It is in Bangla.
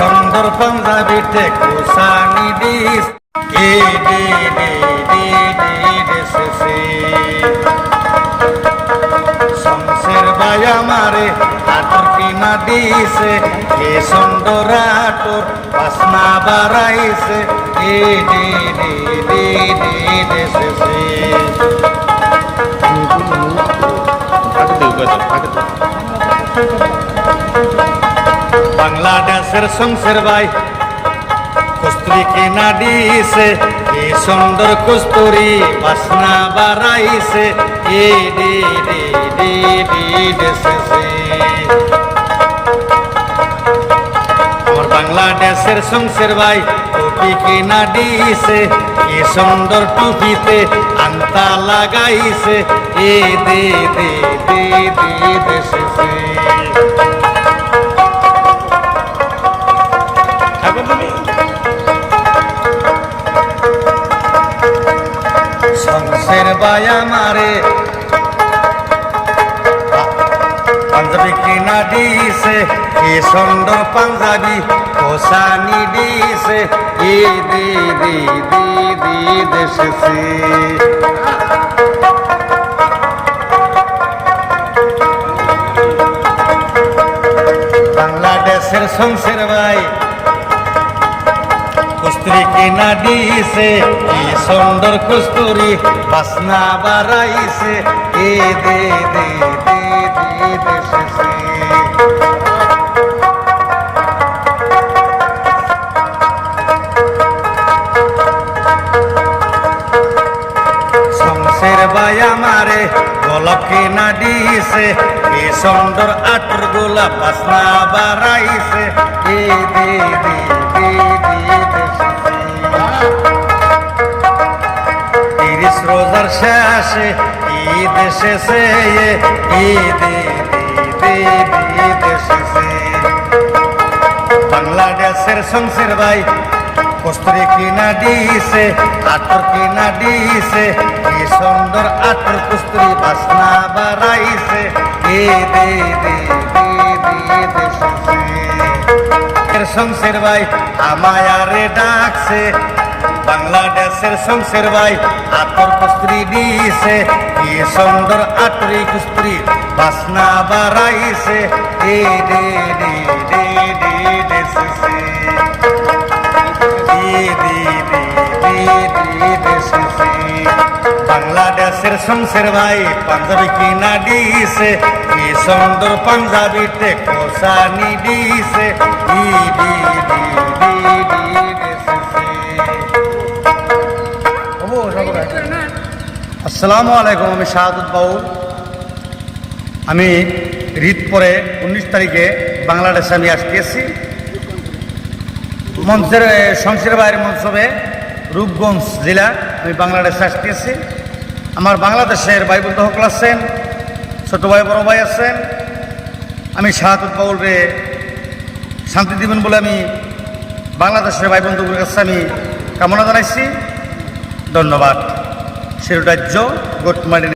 সুন্দর পাঞ্জাবিতে কোসানি ডিস এ ডে ডে ডে ডে ডেসেসে শমশের ভাই আমারে আটর কিনা দিছে এ সুন্দর আটর বাসনা বাড়াইছে এ ডে ডে ডে ডে ডেসেসে বাংলাদেশের শমশের ভাই কস্তুরি কিনা দিছে এ সুন্দর কস্তুরি বাসনা বাড়াইছে এ ডে ডে ডে ডে ডেসেসে আমার বাংলাদেশের শমশের ভাই টুপি কিনা দিছে এ সুন্দর টুপিতে আংটা লাগাইছে এ দে দে দে দে ডেসেসে শমশের ভাই আমারে পাঞ্জাবি কিনা দিছে এ সুন্দর পাঞ্জাবি কোসানি দিছে এ দে দে দে দে দেশেছে বাংলাদেশের শমশের ভাই কস্তুরি কিনা দিছে এ সুন্দর কস্তুরি বাসনা বাড়াইছে এ দে দে দে দে দেশেছে শমশের ভাই আমারে গোলাপ কিনা দিছে এ সুন্দর আটর গোলাপ বাসনা বাড়াইছে এ দে দে দে দে তিরিশ রোজার শেষে ঈদ এসেছে ঈদ এসেছে বাংলাদেশের শমশের ভাই কস্তুরি কিনা দিছে আটর কিনা দিছে কি সুন্দর আটর কস্তুরি বাসনা বাড়াইছে এ দে দে দে দে দেশেছে শমশের ভাই আমায় আরে ডাকছে বাংলাদেশের শমশের ভাই আটর কস্তুরি দিছে কি সুন্দর আটরি কস্তুরি বাসনা বাড়াইছে এ দে দে দে দে দেশেছে বাংলাদেশের শমশের ভাই পাঞ্জাবি কিনা দিছে কি সুন্দর পাঞ্জাবিতে কোসানি দিছে আসসালামু আলাইকুম। আমি শাহাদত বাউল। আমি ঈদ পরে 19 তারিখে বাংলাদেশে আমি আসতেছি মঞ্চের শমশের ভাইয়ের মঞ্চবে রূপগঞ্জ জেলা আমি বাংলাদেশে আসতেছি। আমার বাংলাদেশের ভাই বন্ধু সকল আছেন, ছোটো ভাই বড় ভাই আছেন। আমি শাহাদত বাউলরে শান্তি দিবেন বলে আমি বাংলাদেশের ভাই বন্ধুগুলোর কাছে আমি কামনা জানাইছি। ধন্যবাদ। শিরোধার্য গোটমারি।